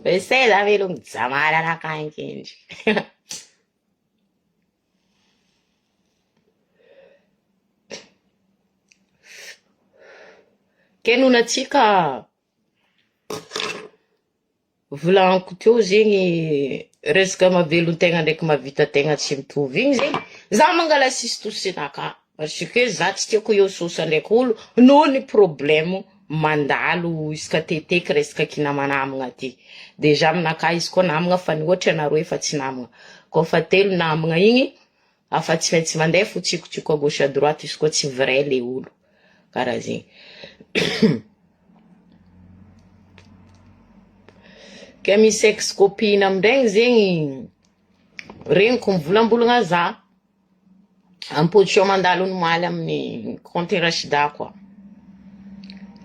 Sai za ve lo zamala na kankenji. Kenonantsika volaniko teo zegny resaka mavelon-tegna ndraiky mavita-tegna tsy mitovy igny zegny za mangala sistosinaka parce que za tsy tiako eo sosa ndraiky olo noho ny problème mandalo isaka teteky resaka kinamanamagna ty deja aminaka izy koa namagna fa ny ohatra anareo efa tsy namagna koa fa telo namagna igny afa tsy maintsy mandeha fotsikotsiko à gauche à droite izy koa tsy vrai le olo karaha zegny. Ke misy ex-copine amindregny zegny regniko mivolambolagna za ampoditro mandalo nomaly amin'ny compte Rachida koa.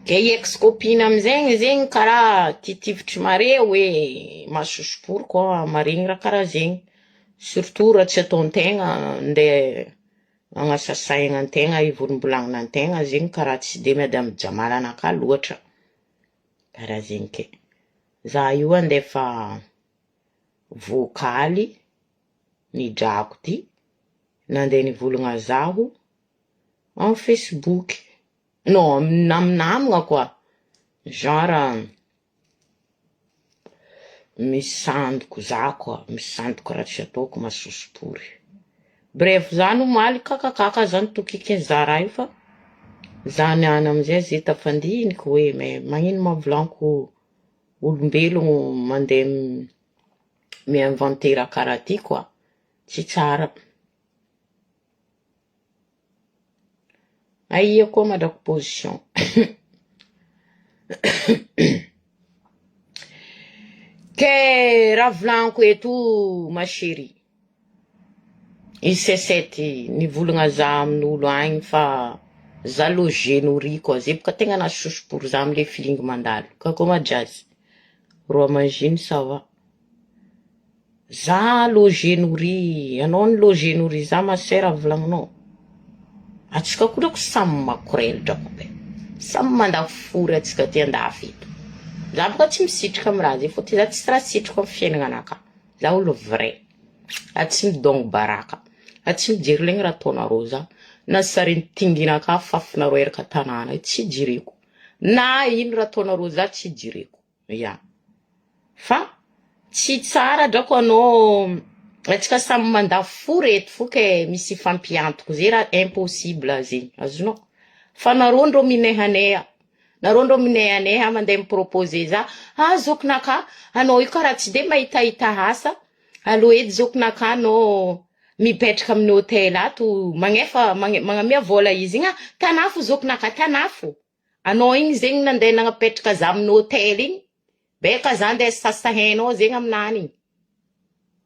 Ke ex-copine amizegny zegny karaha titivitry mare hoe masosoporo koa maregny raha karaha zegny surtout raha tsy ataon-tegna nde agnasasaigna an-tegna ivolombolagna an-tegna zegny karaha tsy de miady amin'ny jamalanaka loatra karaha zegny ke. Za io andefa vokaly ny drako ty nandeha nivolagna zaho en Facebook non naminamagna koa genre misandoko za koa misandoko raha tsy ataoko masosipory bref za nomaly kakakaka za nitokiky za raha io fa za niany amizay ze tafandiniky hoe mais magnino mavolaniko olombelogno mandeha mi-inventer raha karaha ty koa tsy tsara. Aia koa madrako position. Ke raha volaniko eto ma chérie isesety nivolagna za amin'olo agny fa za loger nourri koa ze boka tegna nasosoporo za amle filingy mandalo ka koa majazy roa manginy ça va za loger nourri anao ny loger nourri za ma sœur volagninao atsika koa drako samy makorel drako be samy mandafory atsika ty andafy eto za boka tsy misitrika amy raha ze fôty za tsy raha sitriko amy fiainagna anaka za olo vrai atsy midongo baraka atsy mijery legny raha ataonareo za na sary nitinginaka fafinareo eraka tanàna tsy jireko na ino raha ataonareo za tsy jireko ya fa tsy tsara drako anao atsika samy mandafory eto fo ke misy fampiantoko ze raha impossible zegny azonao fa nareo ndro minehaneha nareo ndro minehaneha mandeha mipropose za zokinaka anao io karaha tsy de mahitahita asa allo edy zokinaka anao mipetraka amin'ny hôtel ato magnefa magnamia vola izy igny tanafo zokinaka tanafo anao igny zegny nandeha nagnapetraka za amin'ny hôtel igny beka za ndeha sasahenao zegny aminany igny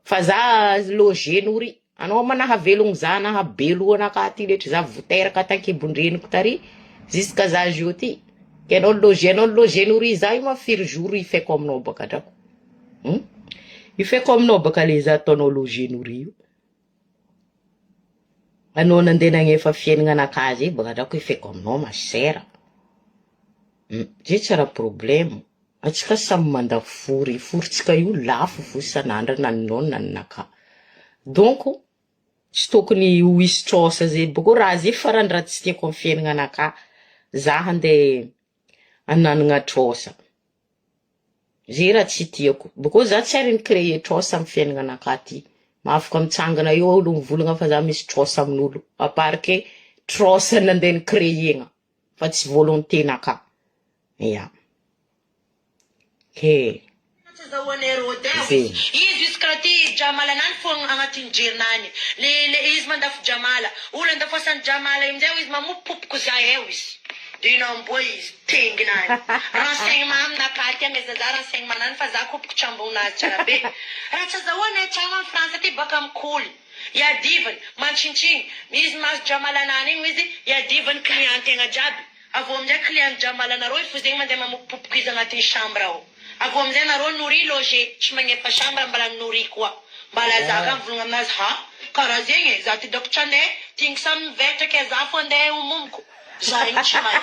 fa za loger nourri anao manahavelogno za nahabeloanaka ty letra za voteraka tankibondreniko tary jusqu'à za jeudi ke anao loger nourri za io mafiry jour ifeko aminao baka drako ifeko aminao baka le za ataonao loger nourri io anao nandeha nagnefa fiainagna anakazy baka drako ifeko aminao ma sœur je tsy raha problème atsika samy mandafory foritsika io lafo fo isan'andro na ninao na ninaka donc tsy tokony ho hisotrosa ze boko raha ze farany raha tsy tiako amy fiainagna anaka za handeha ananagna trosa ze raha tsy tiako boko za tsy ary nicréer trosa amy fiainagna anaka ty maafaka mitsangana eo olo mivolagna fa za misy trosa amin'olo à part que trosa nandeha nicréer-gna fa tsy volonté naka ya ke izy jusqu'à ty jamala nany fo agnatin'ny jerinany le izy mandafo jamala olo andafosany jamala amizay izy mamopopoko za eo izy dinamboa izy tenginany renseignement aminaka ty ameza za renseignement nany fa za kopoko trambonazy tsara be raha tsy azahoana tragno amin'ny France ty baka mikoly iadivany mantsintsiny izy mahazo jamala nany igny izy iadivany client-tegna jiaby avô amizay client jamala nareo fo zegny mandeha mamopopoko izy agnatin'ny chambre ao avô amizay nareo nourri loger tsy magnefa chambre mbala nourri koa mbala zaka mivolagna aminazy karaha zegny za ty doko trandeha tingny samy mivetra ke za fo andeha homomoko za igny tsy mahay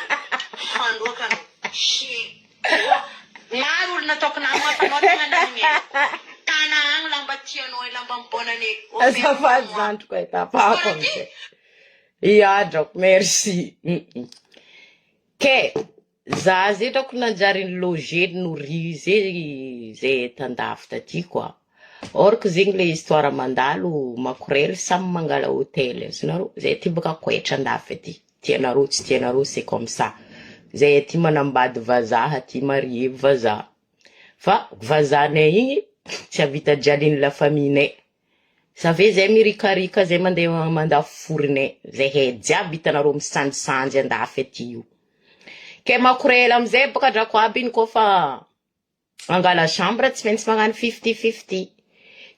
fandoaka chi maro nataoko namana fa anao tegna nagneko. Tanagny lamba tianao lamba mibonane. Azafady zany ko tapako amizay. Ia drako, merci. Ke za zay drako nanjary loger nourri zay tandafy taty koa. Or que zegny le histoire mandalo makorely samy mangala hôtel sonaro zay ty baka koetra andafy aty tianaro tsy tianaro c'est comme ça zay aty manambady vazaha aty marié vazaha fa vazahanay igny tsy avita jaliny la famille-nay save zay mirikarika zay mandeha mandafy forinay zay he jiaby hitanaro misanjisanjy andafy aty io ke makorely amizay baka drako aby iny kofa angala chambre tsy maintsy magnano 50-50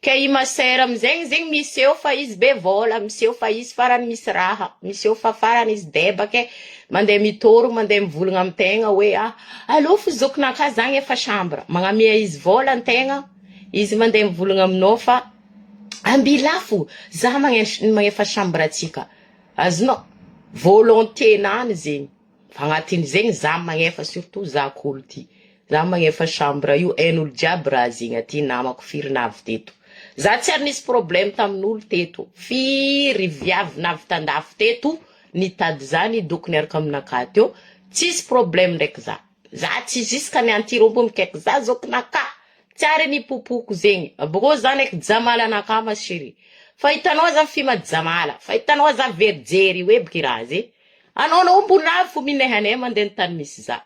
ke i masera amizay zegny misy eo fa izy be vola misy eo fa izy farany misy raha misy eo fa farany izy deba ke mandeha mitoro mandeha mivolagna amtegna hoe allo fo zokinaka zagny efa chambre magnamia izy vola antegna izy mandeha mivolagna aminao fa ambilafo za magnefa chambre atsika azonao volonté nany zegny fagnatin zegny za magnefa surtout za kolo ty za magnefa chambre io ain'olo jiaby raha zegny aty namako firy navy teto za tsy ary nisy problème tamin'olo teto firy viavy navy tandafy teto nitady zany doko niaraka aminaka teo tsisy problème ndraiky za tsy jusqu'à ny antirombo mikaiky za zokinaka tsary nipopoko zegny boko zany eky jamala anaka ma chérie fa hitanao za film jamala fa hitanao za verijery hoe biky raha zay anao ombo navy fo minehanay mandeha tany misy za